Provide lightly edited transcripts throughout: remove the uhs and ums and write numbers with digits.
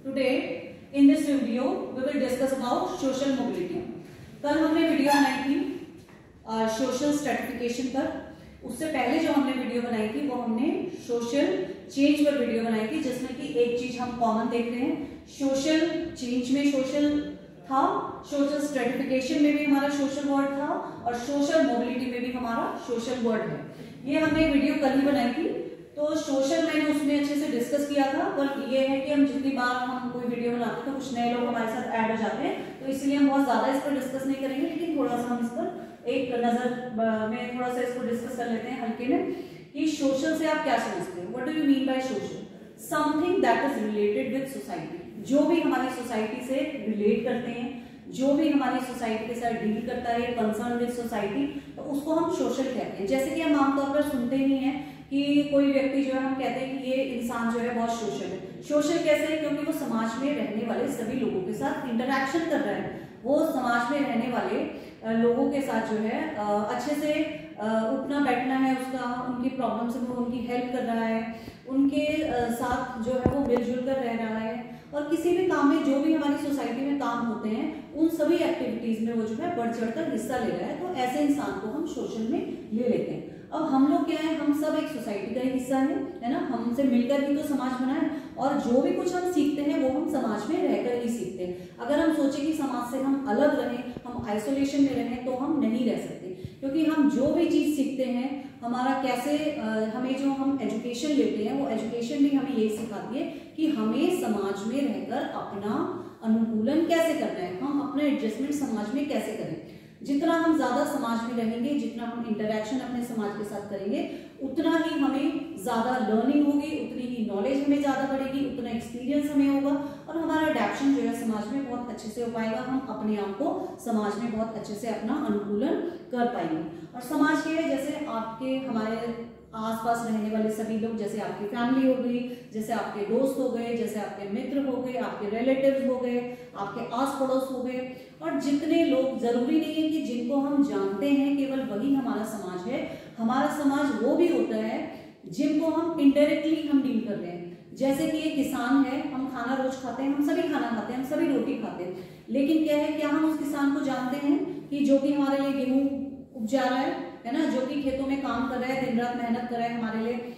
Today in this video we will discuss about social mobility. कल हमने video बनाई थी सोशल स्ट्रैटिफिकेशन पर। उससे पहले जो हमने वीडियो बनाई थी वो हमने सोशल चेंज पर वीडियो बनाई थी, जिसमें कि एक चीज हम कॉमन देख रहे हैं, सोशल चेंज में सोशल था, सोशल स्ट्रैटिफिकेशन में भी हमारा सोशल वर्ड था और सोशल मोबिलिटी में भी हमारा सोशल वर्ड है। ये हमने वीडियो कल ही बनाई थी, तो सोशल मैंने उसमें अच्छे से डिस्कस किया था। पर ये है कि हम जितनी बार हम कोई वीडियो बनाते हैं तो कुछ नए लोग हमारे साथ ऐड हो जाते हैं, तो इसलिए हम बहुत ज्यादा इस पर डिस्कस नहीं करेंगे, लेकिन थोड़ा सा हम इस पर एक नजर में थोड़ा सा इसको डिस्कस कर लेते हैं हल्के में कि सोशल से आप क्या समझते हैं। What do you mean by social? Something that is related with society. जो भी हमारी सोसाइटी से रिलेट करते हैं, जो भी हमारी सोसाइटी के साथ डील करता है, कंसर्न विद सोसाइटी, तो उसको हम सोशल कहते हैं। जैसे कि हम आमतौर पर सुनते ही हैं कि कोई व्यक्ति जो है, हम कहते हैं कि ये इंसान जो है बहुत सोशल है। सोशल कैसे है? क्योंकि वो समाज में रहने वाले सभी लोगों के साथ इंटरेक्शन कर रहा है, वो समाज में रहने वाले लोगों के साथ जो है अच्छे से उठना बैठना है उसका, उनकी प्रॉब्लम से वो उनकी हेल्प कर रहा है, उनके साथ जो है वो मिलजुल कर रह रहा है, और किसी भी काम में जो भी हमारी सोसाइटी में काम होते हैं उन सभी एक्टिविटीज में वो जो है बढ़ चढ़कर हिस्सा ले रहा है। तो ऐसे इंसान को हम सोशल में ले लेते हैं। अब हम लोग क्या है, हम सब एक सोसाइटी का ही हिस्सा है ना, हमसे मिलकर ही तो समाज बना है, और जो भी कुछ हम सीखते हैं वो हम समाज में रहकर ही सीखते हैं। अगर हम सोचे कि समाज से हम अलग रहें, हम आइसोलेशन में रहें, तो हम नहीं रह सकते, क्योंकि हम जो भी चीज सीखते हैं, हमारा कैसे हमें जो हम एजुकेशन लेते हैं वो एजुकेशन भी हमें यही सिखाती है कि हमें समाज में रहकर अपना अनुकूलन कैसे करना है, हम अपना एडजस्टमेंट समाज में कैसे करें। जितना हम ज्यादा समाज में रहेंगे, जितना हम इंटरेक्शन अपने समाज के साथ करेंगे, उतना ही हमें ज्यादा लर्निंग होगी, उतनी ही नॉलेज हमें ज्यादा बढ़ेगी, उतना एक्सपीरियंस हमें होगा, और हमारा अडैप्शन जो है समाज में बहुत अच्छे से हो पाएगा। हम अपने आप को समाज में बहुत अच्छे से अपना अनुकूलन कर पाएंगे। और समाज के जैसे आपके हमारे आसपास रहने वाले सभी लोग, जैसे आपकी फैमिली हो गई, जैसे आपके दोस्त हो गए, जैसे आपके मित्र हो गए, आपके रिलेटिव्स हो गए, आपके आस पड़ोस हो गए, और जितने लोग, जरूरी नहीं है कि जिनको हम जानते हैं केवल वही हमारा समाज है। हमारा समाज वो भी होता है जिनको हम इनडायरेक्टली हम डील कर रहे हैं। जैसे कि एक किसान है, हम खाना रोज खाते हैं, हम सभी खाना खाते हैं, हम सभी रोटी खाते हैं, लेकिन क्या है, क्या हम उस किसान को जानते हैं कि जो कि हमारे लिए गेहूं उपजा रहा है ना, जो कि खेतों में काम कर रहा है, दिन रात मेहनत कर रहा है हमारे लिए,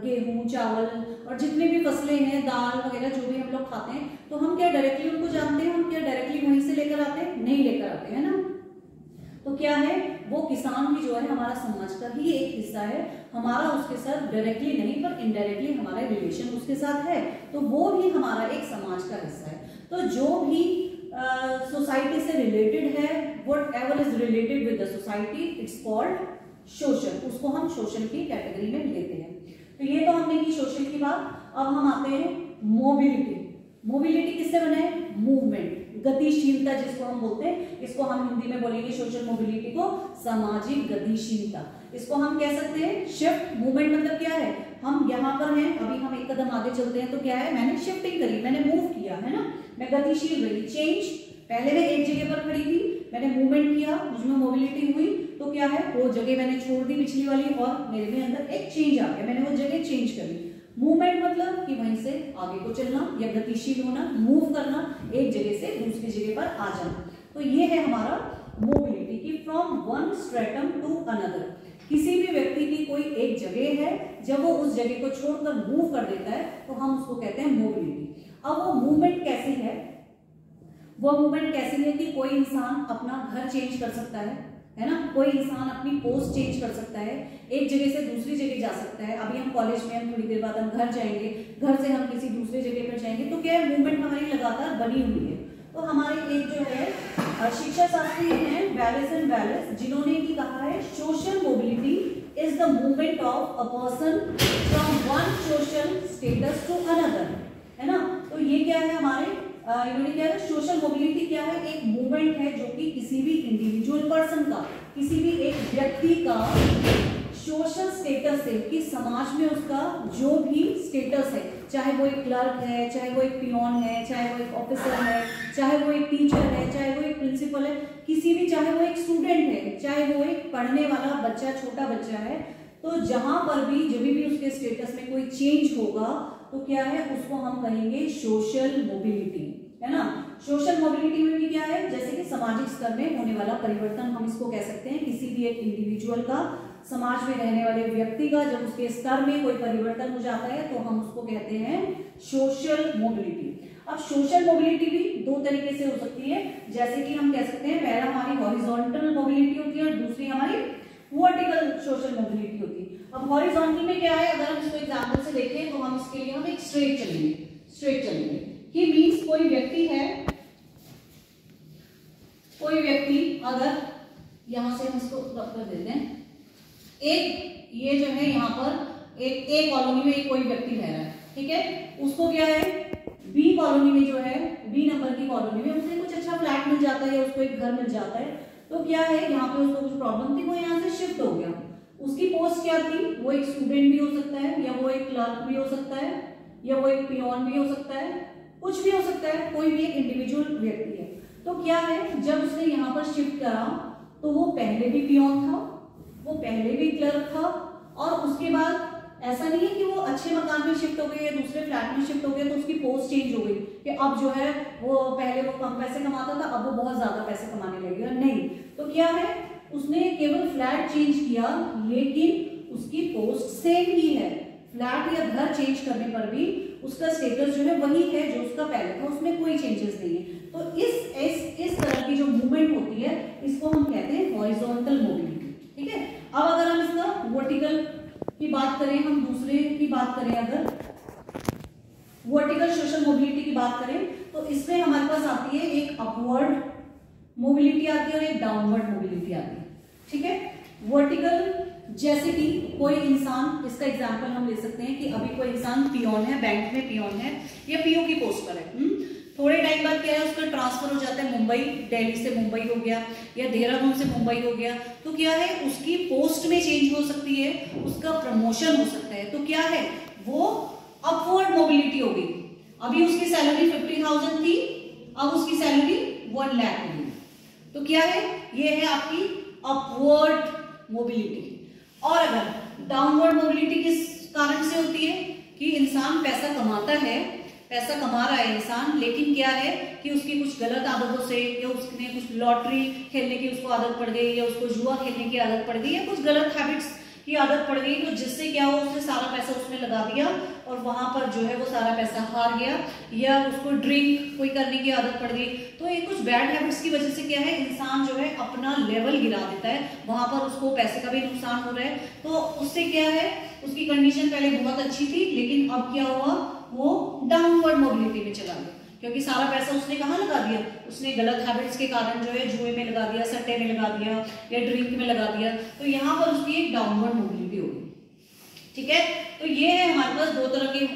गेहूं, चावल और जितने भी फसलें हैं, दाल वगैरह जो भी हम लोग खाते हैं, तो हम क्या डायरेक्टली उनको जानते हैं? हम क्या डायरेक्टली वहीं से लेकर आते हैं? नहीं लेकर आते हैं ना। तो क्या है, वो किसान भी जो है हमारा समाज का ही एक हिस्सा है, हमारा उसके साथ डायरेक्टली नहीं पर इनडायरेक्टली हमारा रिलेशन उसके साथ है, तो वो भी हमारा एक समाज का हिस्सा है। तो जो भी सोसाइटी से रिलेटेड है, whatever is related with the society, it's called social, उसको हम सोशल की कैटेगरी में लेते हैं। तो ये तो हमने की सोशल की बात। अब हम आते हैं मोबिलिटी। मोबिलिटी किससे बना है? मूवमेंट, गतिशीलता जिसको हम बोलते हैं, इसको हम हिंदी में बोलेंगे सोशल मोबिलिटी को सामाजिक गतिशीलता। इसको हम कह सकते हैं शिफ्ट। मूवमेंट मतलब क्या है, हम यहाँ पर हैं, अभी हम एक कदम आगे चलते हैं तो क्या है, मैंने शिफ्टिंग करी, मैंने मूव किया, है ना, मैं गतिशील रही। चेंज, पहले मैं एक जगह पर खड़ी थी, मैंने मूवमेंट किया, मुझमें मोबिलिटी हुई, तो क्या है, वो जगह मैंने छोड़ दी पिछली वाली और मेरे में अंदर एक चेंज आ गया, मैंने वो जगह चेंज कर ली। मूवमेंट मतलब कि वहीं से आगे को चलना या गतिशील होना, मूव करना, एक जगह से दूसरी जगह पर आ जाना। तो ये है हमारा मोबिलिटी की from one stratum to another. किसी भी व्यक्ति की कोई एक जगह है, जब वो उस जगह को छोड़कर मूव कर देता है तो हम उसको कहते हैं मोबिलिटी। अब वो मूवमेंट कैसी है? वो मूवमेंट कैसी है कि कोई इंसान अपना घर चेंज कर सकता है ना, कोई इंसान अपनी पोस्ट चेंज कर सकता है, एक जगह से दूसरी जगह जा सकता है। अभी हम कॉलेज में, हम थोड़ी देर बाद हम घर जाएंगे, घर से हम किसी दूसरे जगह पर जाएंगे, तो क्या है, मूवमेंट हमारी लगातार बनी हुई है। तो हमारे एक जो है शिक्षा शास्त्री हैं वैलेस एंड वैलेस, जिन्होंने भी कहा है social mobility is the movement of a person from one social status to another, है ना। तो ये क्या है, हमारे इन्होंने क्या है, सोशल मोबिलिटी क्या है, एक मूवमेंट है जो कि किसी भी इंडिविजुअल पर्सन का, किसी भी एक व्यक्ति का सोशल स्टेटस है कि समाज में उसका जो भी स्टेटस है, चाहे वो एक क्लर्क है, चाहे वो एक पियोन है, चाहे वो एक ऑफिसर है, चाहे वो एक टीचर है, चाहे वो एक प्रिंसिपल है, किसी भी, चाहे वो एक स्टूडेंट है, चाहे वो एक पढ़ने वाला बच्चा, छोटा बच्चा है, तो जहां पर भी जब भी उसके स्टेटस में कोई चेंज होगा तो क्या है, उसको हम कहेंगे सोशल मोबिलिटी, है ना। सोशल मोबिलिटी में भी क्या है, जैसे कि सामाजिक स्तर में होने वाला परिवर्तन, हम इसको कह सकते हैं किसी भी एक इंडिविजुअल का, समाज में रहने वाले व्यक्ति का जब उसके स्तर में कोई परिवर्तन हो जाता है तो हम उसको कहते हैं सोशल मोबिलिटी। अब सोशल मोबिलिटी भी दो तरीके से हो सकती है, जैसे कि हम कह सकते हैं पहला हमारी हॉरिजॉन्टल मोबिलिटी होती है और दूसरी हमारी वर्टिकल सोशल मोबिलिटी होती है। अब हॉरिजॉन्टल में क्या है, अगर हम इसको एग्जांपल से देखें तो हम इसके लिए हम एक स्ट्रेट चलेंगे कि मीन्स कोई व्यक्ति है, कोई व्यक्ति अगर यहां से हम इसको कर देते हैं, एक ये जो है यहाँ पर एक कॉलोनी में एक कोई व्यक्ति रह रहा है, ठीक है, उसको क्या है बी कॉलोनी में, जो है बी नंबर की कॉलोनी में उसे कुछ अच्छा फ्लैट मिल जाता है या उसको एक घर मिल जाता है, तो क्या है यहाँ पे उसको कुछ प्रॉब्लम थी, वो यहाँ से शिफ्ट हो गया। उसकी पोस्ट क्या थी, वो एक स्टूडेंट भी हो सकता है, या वो एक क्लर्क भी हो सकता है, या वो एक पियोन भी हो सकता है, कुछ भी हो सकता है, कोई भी एक इंडिविजुअल व्यक्ति है। तो क्या है, जब उसने यहाँ पर शिफ्ट करा तो वो पहले भी पियोन था, वो पहले भी क्लर्क था, और उसके बाद ऐसा नहीं है कि वो अच्छे मकान में शिफ्ट हो गए या दूसरे फ्लैट में शिफ्ट हो गए तो उसकी पोस्ट चेंज हो गई कि अब जो है वो पहले वो कम पैसे कमाता था, अब वो बहुत ज्यादा पैसे कमाने लगेगा, नहीं। तो क्या है, उसने केवल फ्लैट चेंज किया लेकिन उसकी पोस्ट सेम ही है। फ्लैट या घर चेंज करने पर भी उसका स्टेटस जो है वही है जो उसका पहले था, उसमें कोई चेंजेस नहीं है। तो इस तरह की जो मूवमेंट होती है इसको हम कहते हैं हॉरिजॉन्टल मोबिलिटी, ठीक है। अब अगर हम इसका वर्टिकल की बात करें, हम दूसरे की बात करें, अगर वर्टिकल सोशल मोबिलिटी की बात करें तो इसमें हमारे पास आती है एक अपवर्ड मोबिलिटी आती है और एक डाउनवर्ड मोबिलिटी आती है, ठीक है। वर्टिकल जैसे कि कोई इंसान, इसका एग्जांपल हम ले सकते हैं कि अभी कोई इंसान पियोन है, बैंक में पियोन है या पीओ की पोस्ट पर है, थोड़े टाइम बाद क्या है उसका ट्रांसफर हो जाता है मुंबई, दिल्ली से मुंबई हो गया या देहरादून से मुंबई हो गया, तो क्या है उसकी पोस्ट में चेंज हो सकती है, उसका प्रमोशन हो सकता है, तो क्या है वो अपवर्ड मोबिलिटी हो गई। अभी उसकी सैलरी 50,000 थी, अब उसकी सैलरी 1 लाख हो गई, तो क्या है ये है आपकी अपवर्ड मोबिलिटी। और अगर डाउनवर्ड मोबिलिटी किस कारण से होती है कि इंसान पैसा कमाता है, पैसा कमा रहा है इंसान, लेकिन क्या है कि उसकी कुछ गलत आदतों से या उसने कुछ लॉटरी खेलने की उसको आदत पड़ गई या उसको जुआ खेलने की आदत पड़ गई या कुछ गलत हैबिट्स की आदत पड़ गई, तो जिससे क्या हो उसने सारा पैसा उसमें लगा दिया और वहां पर जो है वो सारा पैसा हार गया, या उसको ड्रिंक कोई करने की आदत पड़ गई। तो ये कुछ बैड हैबिट्स की वजह से क्या है इंसान जो है अपना लेवल गिरा देता है, वहां पर उसको पैसे का भी नुकसान हो रहा है। तो उससे क्या है उसकी कंडीशन पहले बहुत अच्छी थी लेकिन अब क्या हुआ, वो डाउनवर्ड मोबिलिटी में चला गया, क्योंकि सारा पैसा उसने कहाँ लगा दिया, उसने गलत हैबिट्स के कारण जो है जुए में लगा दिया, सट्टे में लगा दिया या ड्रिंक में लगा दिया, तो यहाँ पर उसकी एक डाउनवर्ड मोबिलिटी होगी, ठीक है। तो ये है हमारे पास दो तरह की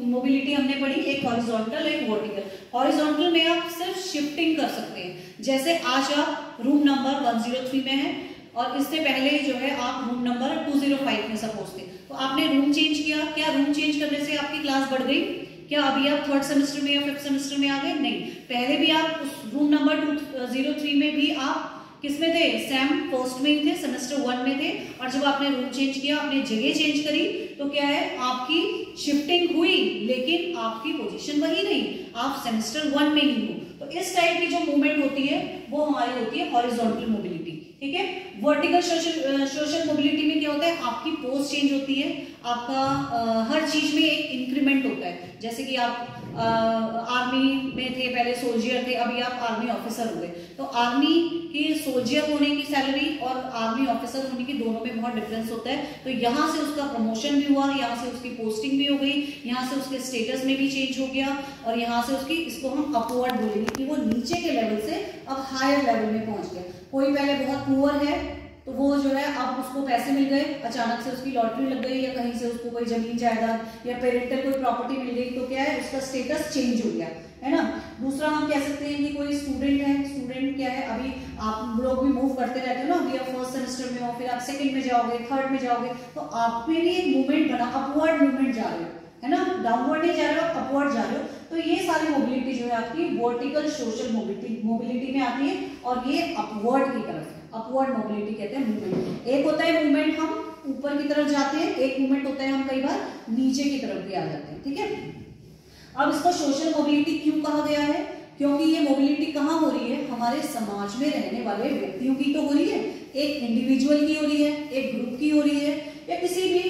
मोबिलिटी हमने पढ़ी, एक हॉरिजॉन्टल एक वर्टिकल। हॉरिजॉन्टल में आप सिर्फ शिफ्टिंग कर सकते हैं, जैसे आज आप रूम नंबर 103 में हैं और इससे पहले जो है आप रूम नंबर 205 में सपोज थे, तो आपने रूम चेंज किया, क्या रूम चेंज करने से आपकी क्लास बढ़ गई, क्या अभी आप 3rd सेमेस्टर में या 5th सेमेस्टर में आ गए, नहीं, पहले भी आप उस रूम नंबर 203 में भी आप किस में थे, सेम फर्स्ट में ही थे, सेमेस्टर 1 में थे, और जब आपने रूम चेंज किया, आपने जगह चेंज करी, तो क्या है आपकी शिफ्टिंग हुई लेकिन आपकी पोजीशन वही नहीं, आप सेमेस्टर 1 में ही हो। तो इस टाइप की जो मूवमेंट होती है वो हमारी होती है हॉरिजॉन्टल मोबिलिटी, ठीक है। वर्टिकल सोशल मोबिलिटी में क्या होता है, आपकी पोस्ट चेंज होती है, आपका हर चीज में एक इंक्रीमेंट होता है, जैसे कि आप आर्मी में थे, पहले सोल्जियर थे, अभी आप आर्मी ऑफिसर हो गए, तो आर्मी की सोल्जियर होने की सैलरी और आर्मी ऑफिसर होने की दोनों में बहुत डिफरेंस होता है। तो यहाँ से उसका प्रमोशन भी हुआ, यहाँ से उसकी पोस्टिंग भी हो गई, यहाँ से उसके स्टेटस में भी चेंज हो गया, और यहाँ से उसकी, इसको हम अपवर्ड बोलेंगे कि वो नीचे के लेवल से अब हायर लेवल में पहुंच गया। कोई पहले बहुत पुअर है तो वो जो है अब उसको पैसे मिल गए, अचानक से उसकी लॉटरी लग गई या कहीं से उसको कोई जमीन जायदाद या पेरेंटल कोई प्रॉपर्टी मिल गई, तो क्या है उसका स्टेटस चेंज हो गया, है ना। दूसरा हम कह सकते हैं कि कोई स्टूडेंट है, स्टूडेंट क्या है, अभी आप लोग भी मूव करते रहते हो ना, अभी आप 1st सेमेस्टर में हो, फिर आप 2nd में जाओगे, 3rd में जाओगे, तो आप में भी एक मूवमेंट बना, अपवर्ड मूवमेंट जा रहे हो, है ना, डाउनवर्ड नहीं जा रहे हो, अपवर्ड जा रहे हो। तो ये सारी मोबिलिटी जो है आपकी वर्टिकल सोशल मोबिलिटी में आती है, और ये अपवर्ड की तरफ, अपवर्ड मोबिलिटी कहते हैं मूवमेंट। एक होता है मूवमेंट हम ऊपर की तरफ जाते हैं, एक मूवमेंट होता है हम कई बार नीचे की तरफ भी आ जाते हैं, ठीक है। अब इसको सोशल मोबिलिटी क्यों कहा गया है? क्योंकि ये मोबिलिटी कहाँ हो रही है? हमारे समाज में रहने वाले व्यक्तियों की तो हो रही है, एक इंडिविजुअल की हो रही है, एक ग्रुप की हो रही है, या किसी भी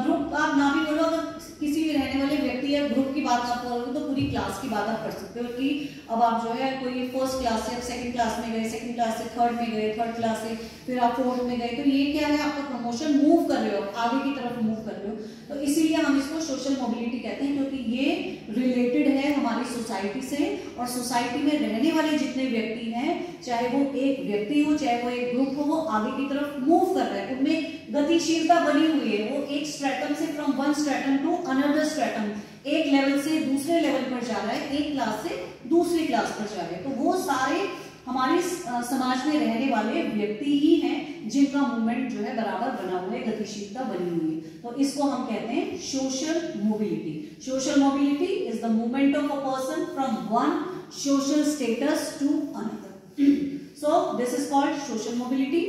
ग्रुप आप ना भी बोलो, अगर किसी भी रहने वाले व्यक्ति या ग्रुप की बात आप करोगे तो पूरी क्लास की बात आप कर सकते हो कि अब आप जो है कोई फर्स्ट क्लास से सेकंड क्लास में गए, सेकंड क्लास से थर्ड में गए, थर्ड क्लास से फिर आप फोर्थ में गए, तो ये क्या है? आपका प्रमोशन, मूव कर रहे हो, आगे की तरफ मूव कर रहे हो। तो इसीलिए हम इसको सोशल मोबिलिटी कहते हैं, क्योंकि ये रिलेटेड है हमारी सोसाइटी से, और सोसाइटी में रहने वाले जितने व्यक्ति हैं, चाहे वो एक व्यक्ति हो, चाहे वो एक ग्रुप हो, वो आगे की तरफ मूव कर रहा है, उनमें गतिशीलता बनी हुई है, वो एक स्ट्रेटम से from one stratum to another stratum, एक लेवल से दूसरे लेवल पर जा रहा है, एक क्लास से दूसरी क्लास पर जा रहा है। तो वो सारे हमारे समाज में रहने वाले व्यक्ति ही हैं जिनका मूवमेंट जो है बराबर बना हुआ है, गतिशीलता बनी हुई है। तो इसको हम कहते हैं social mobility. Social mobility is the movement of a person from one social status to another. So this is called social mobility.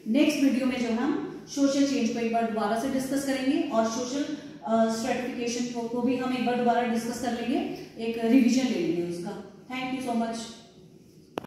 Next video में जो हम सोशल चेंज को एक बार दोबारा से डिस्कस करेंगे, और सोशल स्ट्रेटिफिकेशन को भी हम एक बार दोबारा डिस्कस कर लेंगे, एक रिवीजन ले लेंगे उसका। Thank you so much.